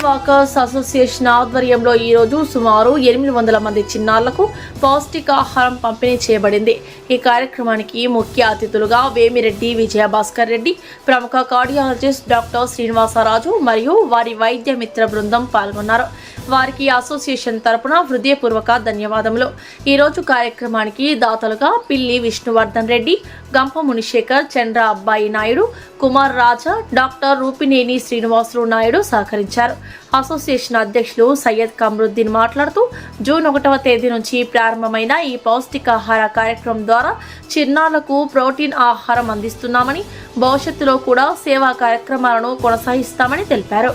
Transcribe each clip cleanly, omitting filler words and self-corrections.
Walkers association ఆధ్వర్యంలో ఈ రోజు సుమారు 800 మంది చిన్నారులకు పౌష్టికాహారం పంపిణీ చేయబడింది. ఈ కార్యక్రమానికి ముఖ్య అతిథులుగా వేమిరెడ్డి విజయభాస్కర్ రెడ్డి, ప్రముఖ కార్డియాలజిస్ట్ డాక్టర్ శ్రీనివాసరాజు మరియు వారి వైద్య మిత్ర బృందం పాల్గొన్నారు. వారికి అసోసియేషన్ తరపున హృదయపూర్వక ధన్యవాదములు. ఈరోజు కార్యక్రమానికి దాతలుగా పిల్లి విష్ణువర్ధన్ రెడ్డి, గంప మునిశేఖర్, చంద్ర అబ్బాయి నాయుడు, కుమార్ రాజా, డాక్టర్ రూపినేని శ్రీనివాసులు నాయుడు సహకరించారు. అసోసియేషన్ అధ్యక్షులు సయ్యద్ కమరుద్దీన్ మాట్లాడుతూ జూన్ 1వ తేదీ నుంచి ప్రారంభమైన ఈ పౌష్టికాహార కార్యక్రమం ద్వారా చిన్నారులకు ప్రోటీన్ ఆహారం అందిస్తున్నామని, భవిష్యత్తులో కూడా సేవా కార్యక్రమాలను కొనసాగిస్తామని తెలిపారు.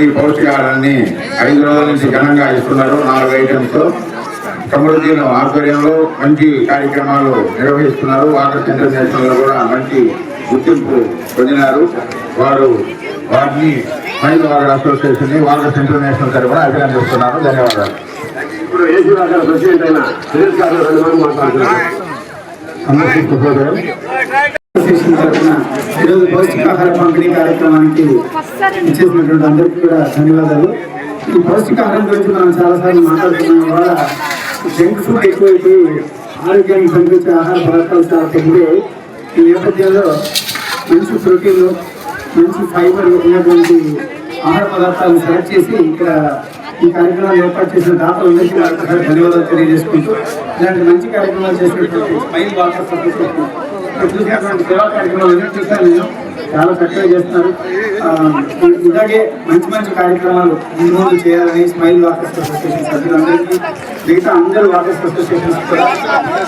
ఈ పౌష్టికాహారాన్ని 5 రోజుల నుంచి ఘనంగా ఇస్తున్నారు. 4 ఐటమ్స్ కమరుద్దీన్ ఆధ్వర్యంలో మంచి కార్యక్రమాలు నిర్వహిస్తున్నారు. వాకర్స్ ఇంటర్నేషనల్ లో కూడా మంచి గుర్తింపు పొందినారు. వారిని స్మైల్ వాకర్ అసోసియేషన్ ని వాకర్స్ ఇంటర్నేషనల్ తరఫున అభినందిస్తున్నారు. ధన్యవాదాలు. ఇప్పుడు ఏసీ వాకర్ ప్రెసిడెంట్ అయిన సురేష్ గారు 2 మంది మాట్లాడుతున్నారు. ఈరోజు పౌష్టికాహార పంపిణీ కార్యక్రమానికి ఇచ్చేసినటువంటి అందరికీ కూడా ధన్యవాదాలు. ఈ పౌష్టికాహారం గురించి మనం చాలాసార్లు మాట్లాడుతున్నాం. వల్ల జంక్ ఫుడ్ ఎక్కువైపోయి ఆరోగ్యానికి సంబంధించే ఆహార పదార్థాలు చాలా తగ్గితే ఈ నేపథ్యంలో మంచి ప్రోటీన్లు, మంచి ఫైబర్ ఉన్నటువంటి ఆహార పదార్థాలను సెలెక్ట్ చేసి ఇక్కడ ఈ కార్యక్రమాన్ని ఏర్పాటు చేసిన దాతలందరికీ ఒకసారి ధన్యవాదాలు తెలియజేసుకుంటూ ఇలాంటి మంచి కార్యక్రమాలు చేసినటువంటి స్మైల్ వాకర్స్ అసోసియేషన్ చూసినటువంటి సేవా కార్యక్రమాలు ఎన్నో చూశాను నేను. చాలా చక్కగా చేస్తున్నారు. ఇలాగే మంచి మంచి కార్యక్రమాలు ముందు చేయాలని స్మైల్ వాకర్స్ అసోసియేషన్ సభ్యులందరికీ, మిగతా అందరూ వాకర్స్ అసోసియేషన్స్ కూడా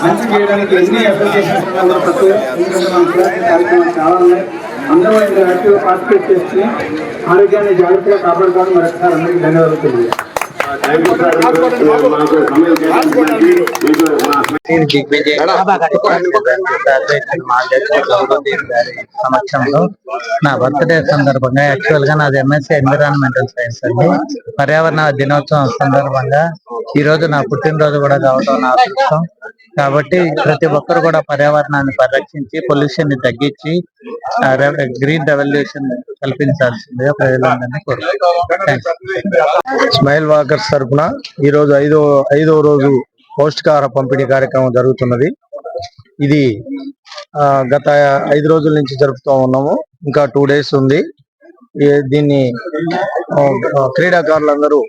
మంచి చేయడానికి ఎన్ని అసోసియేషన్స్ ఉన్నా తక్కువ. ఎందుకంటే మనం చేయాల్సిన కార్యక్రమాలు చాలా ఉన్నాయి. అందరూ ఇందులో యాక్టివ్గా పార్టిసిపేట్ చేసుకుని ఆరోగ్యాన్ని జాగ్రత్తగా కాపాడుకోవడం మరొకసారి అందరికీ ధన్యవాదాలు తెలియజేయాలి. సమక్షంలో నా బర్త్డే సందర్భంగా, యాక్చువల్ గా నాది ఎంఎస్సీ ఎన్విరాన్మెంటల్ సైన్స్ అండి. పర్యావరణ దినోత్సవం సందర్భంగా ఈ రోజు నా పుట్టినరోజు కూడా కావడం నా అదృష్టం. కాబట్టి ప్రతి ఒక్కరు కూడా పర్యావరణాన్ని పరిరక్షించి పొల్యూషన్ ని తగ్గించి గ్రీన్ రెవల్యూషన్ కల్పించాల్సిందిగా ప్రజలందరినీ కోరుకుంటున్నాను. స్మైల్ వాకర్స్ తరఫున ఈ రోజు ఐదో రోజు పౌష్టికాహార పంపిణీ కార్యక్రమం జరుగుతున్నది. ఇది గత 5 రోజుల నుంచి జరుపుతూ ఉన్నాము. ఇంకా 2 days ఉంది. దీన్ని క్రీడాకారులందరూ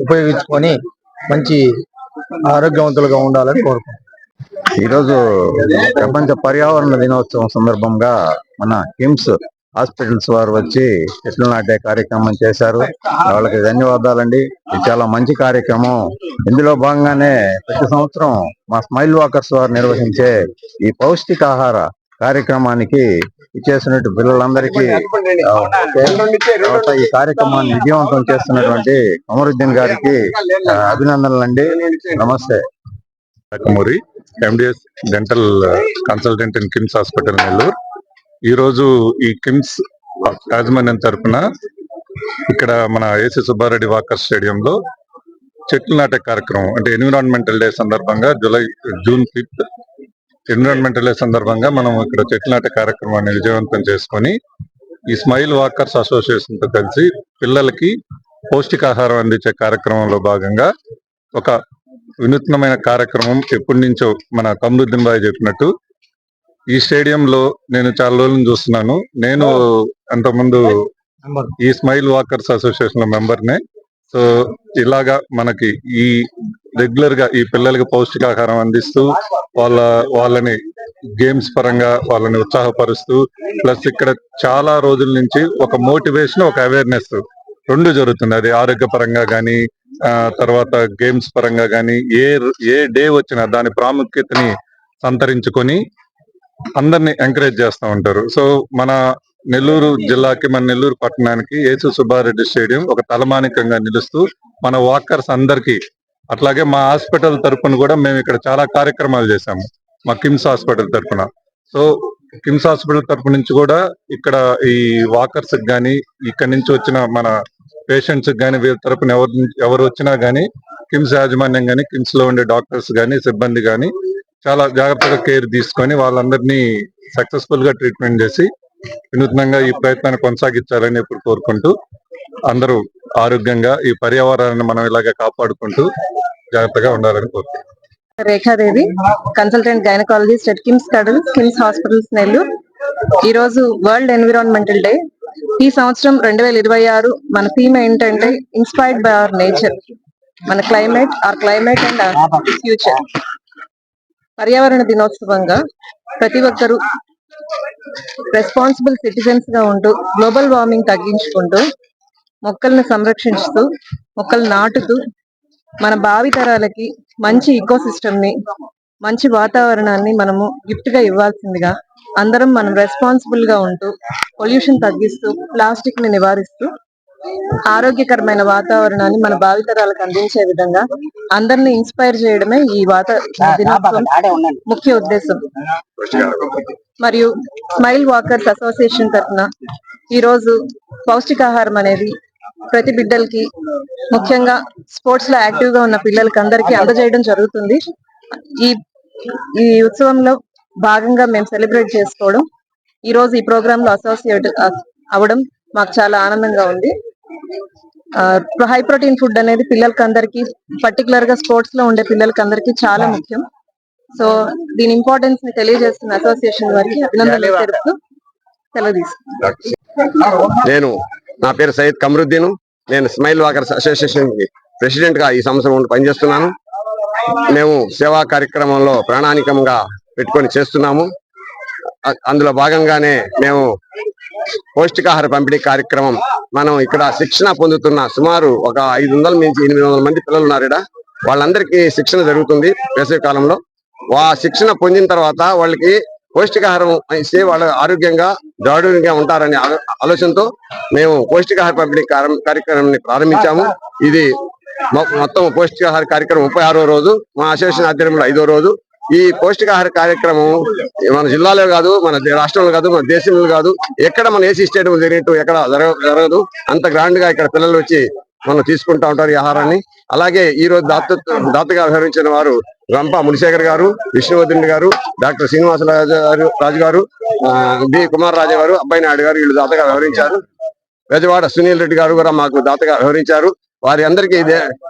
ఉపయోగించుకొని మంచి ఆరోగ్యవంతులుగా ఉండాలని కోరుకుంటున్నాం. ఈరోజు ప్రపంచ పర్యావరణ దినోత్సవం సందర్భంగా మన కిమ్స్ హాస్పిటల్స్ వారు వచ్చి చెట్లు నాటే కార్యక్రమం చేశారు. వాళ్ళకి ధన్యవాదాలండి. ఇది చాలా మంచి కార్యక్రమం. ఇందులో భాగంగానే ప్రతి సంవత్సరం మా స్మైల్ వాకర్స్ వారు నిర్వహించే ఈ పౌష్టికాహార కార్యక్రమానికి ఇచ్చేసినట్టు పిల్లలందరికీ ఈ కార్యక్రమాన్ని విజయవంతం చేస్తున్నటువంటి కమరుద్దీన్ గారికి అభినందనలండి. నమస్తే. Kamuri, MDS dental consultant in KIMS hospital Nellore. ఈ రోజు ఈ కిమ్స్ యాజమాన్యం తరఫున ఇక్కడ మన ఏసీ సుబ్బారెడ్డి వాకర్ స్టేడియంలో చెట్లు నాటే కార్యక్రమం, అంటే ఎన్విరాన్మెంటల్ డే సందర్భంగా జూన్ 5th ఎన్విరాన్మెంటల్ డే సందర్భంగా మనం ఇక్కడ చెట్లు నాటే కార్యక్రమాన్ని విజయవంతం చేసుకొని ఈ స్మైల్ వాకర్స్ అసోసియేషన్ తో కలిసి పిల్లలకి పౌష్టికాహారం అందించే కార్యక్రమంలో భాగంగా ఒక వినూత్నమైన కార్యక్రమం ఎప్పటి నుంచో మన కమరుద్దీన్ భాయ్ చెప్పినట్టు ఈ స్టేడియంలో నేను చాలా రోజులను చూస్తున్నాను. నేను అంతకుముందు ఈ స్మైల్ వాకర్స్ అసోసియేషన్ లో మెంబర్నే. సో ఇలాగా మనకి ఈ రెగ్యులర్ గా ఈ పిల్లలకి పౌష్టికాహారం అందిస్తూ వాళ్ళని గేమ్స్ పరంగా వాళ్ళని ఉత్సాహపరుస్తూ, ప్లస్ ఇక్కడ చాలా రోజుల నుంచి ఒక మోటివేషన్, ఒక అవేర్నెస్ 2 జరుగుతుంది. అది ఆరోగ్యపరంగా కానీ, తర్వాత గేమ్స్ పరంగా కానీ, ఏ డే వచ్చినా దాని ప్రాముఖ్యతని సంతరించుకొని అందరినీ ఎంకరేజ్ చేస్తూ ఉంటారు. సో మన నెల్లూరు జిల్లాకి, మన నెల్లూరు పట్టణానికి ఏసీ సుబ్బారెడ్డి స్టేడియం ఒక తలమానికంగా నిలుస్తూ మన వాకర్స్ అందరికీ, అట్లాగే మా హాస్పిటల్ తరఫున కూడా మేము ఇక్కడ చాలా కార్యక్రమాలు చేశాము మా కిమ్స్ హాస్పిటల్ తరఫున. సో కిమ్స్ హాస్పిటల్ తరఫు నుంచి కూడా ఇక్కడ ఈ వాకర్స్ కానీ, ఇక్కడ నుంచి వచ్చిన మన పేషెంట్స్ కానీ, వీరి తరఫున ఎవరు వచ్చినా కానీ కిమ్స్ యాజమాన్యం గాని, కిమ్స్ లో ఉండే డాక్టర్స్ గాని, సిబ్బంది గాని చాలా జాగ్రత్తగా కేర్ తీసుకొని వాళ్ళందరినీ సక్సెస్ఫుల్ గా ట్రీట్మెంట్ చేసి వినూత్నంగా ఈ ప్రయత్నాన్ని కొనసాగించాలని ఎప్పుడు కోరుకుంటూ అందరూ ఆరోగ్యంగా ఈ పర్యావరణాన్ని మనం ఇలాగే కాపాడుకుంటూ జాగ్రత్తగా ఉండాలని కోరుకుంటున్నాం. Rekha Devi, consultant gynaecologist at KIMS cuddles, KIMS hospitals Nellore. ఈ రోజు వరల్డ్ ఎన్విరాన్మెంటల్ డే. ఈ సంవత్సరం 2026 మన థీమ్ ఏంటంటే ఇన్స్పైర్డ్ బై అవర్ నేచర్, మన క్లైమేట్ అండ్ ఫ్యూచర్. పర్యావరణ దినోత్సవంగా ప్రతి ఒక్కరూ రెస్పాన్సిబుల్ సిటిజన్స్ గా ఉంటూ గ్లోబల్ వార్మింగ్ తగ్గించుకుంటూ మొక్కల్ని సంరక్షిస్తూ మొక్కలు నాటుతూ మన భావితరాలకి మంచి ఈకో సిస్టమ్ ని, మంచి వాతావరణాన్ని మనము గిఫ్ట్ గా ఇవ్వాల్సిందిగా అందరం మనం రెస్పాన్సిబుల్ గా ఉంటూ పొల్యూషన్ తగ్గిస్తూ ప్లాస్టిక్ ని నివారిస్తూ ఆరోగ్యకరమైన వాతావరణాన్ని మన భావితరాలకు అందించే విధంగా అందరిని ఇన్స్పైర్ చేయడమే ఈ దినోత్సవం ముఖ్య ఉద్దేశం. మరియు స్మైల్ వాకర్స్ అసోసియేషన్ తరఫున ఈ రోజు పౌష్టికాహారం అనేది ప్రతి బిడ్డలకి, ముఖ్యంగా స్పోర్ట్స్ లో యాక్టివ్ గా ఉన్న పిల్లలకి అందరికీ అందజేయడం జరుగుతుంది. ఈ ఉత్సవంలో భాగంగా మేము సెలబ్రేట్ చేసుకోవడం, ఈ రోజు ఈ ప్రోగ్రామ్ లో అసోసియేట్ అవడం మాకు చాలా ఆనందంగా ఉంది. హై ప్రోటీన్ ఫుడ్ అనేది పిల్లలకి అందరికి, పర్టికులర్ గా స్పోర్ట్స్ లో ఉండే పిల్లలకి అందరికి చాలా ముఖ్యం. సో దీని ఇంపార్టెన్స్ ని తెలియజేస్తున్న అసోసియేషన్ వారికి అభినందనలు తెలుపుతూ సెలవు తీసుకుంటాను. నా పేరు సయ్యద్ కమరుద్దీన్. నేను స్మైల్ వాకర్స్ అసోసియేషన్ కి ప్రెసిడెంట్ గా ఈ సంవత్సరం పనిచేస్తున్నాను. మేము సేవా కార్యక్రమంలో ప్రాణానికంగా పెట్టుకొని చేస్తున్నాము. అందులో భాగంగానే మేము పౌష్టికాహార పంపిణీ కార్యక్రమం, మనం ఇక్కడ శిక్షణ పొందుతున్న సుమారు ఒక 500 నుంచి 800 మంది పిల్లలు ఉన్నారు. ఇక్కడ వాళ్ళందరికీ శిక్షణ జరుగుతుంది వేసవి కాలంలో. శిక్షణ పొందిన తర్వాత వాళ్ళకి పౌష్టికాహారం ఇస్తే వాళ్ళు ఆరోగ్యంగా దృఢంగా ఉంటారనే ఆలోచనతో మేము పౌష్టికాహార పంపిణీ కార్యక్రమాన్ని ప్రారంభించాము. ఇది మొత్తం పౌష్టికాహార కార్యక్రమం 36వ రోజు, మా అసోసియేషన్ ఆధ్వర్యంలో 5వ రోజు. ఈ పౌష్టికాహార కార్యక్రమం మన జిల్లాలో కాదు, మన రాష్ట్రంలో కాదు, మన దేశంలో కాదు, ఎక్కడ మన ఏసీ స్టేడియం జరిగినట్టు ఎక్కడ జరగదు. అంత గ్రాండ్ గా ఇక్కడ పిల్లలు వచ్చి మనం తీసుకుంటా ఉంటారు ఈ ఆహారాన్ని. అలాగే ఈ రోజు దాతగా వ్యవహరించిన వారు రంప మునిశేఖర్ గారు, విష్ణువర్ధన్ గారు, డాక్టర్ శ్రీనివాసరాజు గారు, బి కుమార్ రాజా గారు, అబ్బాయి నాయుడు గారు, వీళ్ళు దాతగా వ్యవహరించారు. బెజవాడ సునీల్ రెడ్డి గారు కూడా మాకు దాతగా వ్యవహరించారు. వారి అందరికీ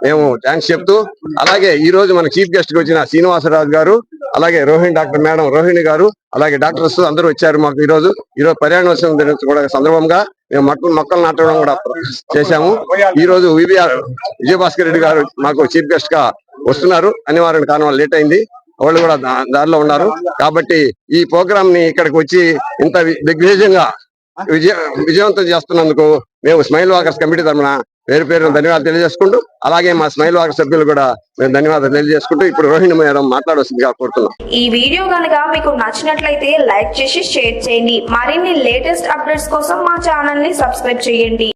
మేము థ్యాంక్స్ చెప్తూ, అలాగే ఈ రోజు మన చీఫ్ గెస్ట్ గా వచ్చిన శ్రీనివాసరాజు గారు, అలాగే డాక్టర్ మేడం రోహిణి గారు, అలాగే డాక్టర్స్ అందరూ వచ్చారు మాకు. ఈ రోజు పర్యావరణ దినోత్సవం కూడా సందర్భంగా మేము మొక్కలు నాటడం కూడా చేశాము. ఈ రోజు విజయభాస్కర్ రెడ్డి గారు మాకు చీఫ్ గెస్ట్ గా వస్తున్నారు. అనివార్య కారణం లేట్ అయింది, వాళ్ళు కూడా దారిలో ఉన్నారు. కాబట్టి ఈ ప్రోగ్రామ్ ని ఇక్కడికి వచ్చి ఇంత దిగ్విజయంగా విజయవంతం చేస్తున్నందుకు మేము స్మైల్ వాకర్స్ కమిటీ తరఫున పేరు ధన్యవాదాలు తెలియజేసుకుంటూ, అలాగే మా స్మైల్ వాకర్ సభ్యులు కూడా మేము ధన్యవాదాలు తెలియజేసుకుంటూ ఇప్పుడు రోహిణి మేడం మాట్లాడవలసిందిగా కోరుతున్నాం. ఈ వీడియో కనుక మీకు నచ్చినట్లయితే లైక్ చేసి షేర్ చేయండి. మరిన్ని లేటెస్ట్ అప్డేట్స్ కోసం మా ఛానల్ ని సబ్స్క్రైబ్ చేయండి.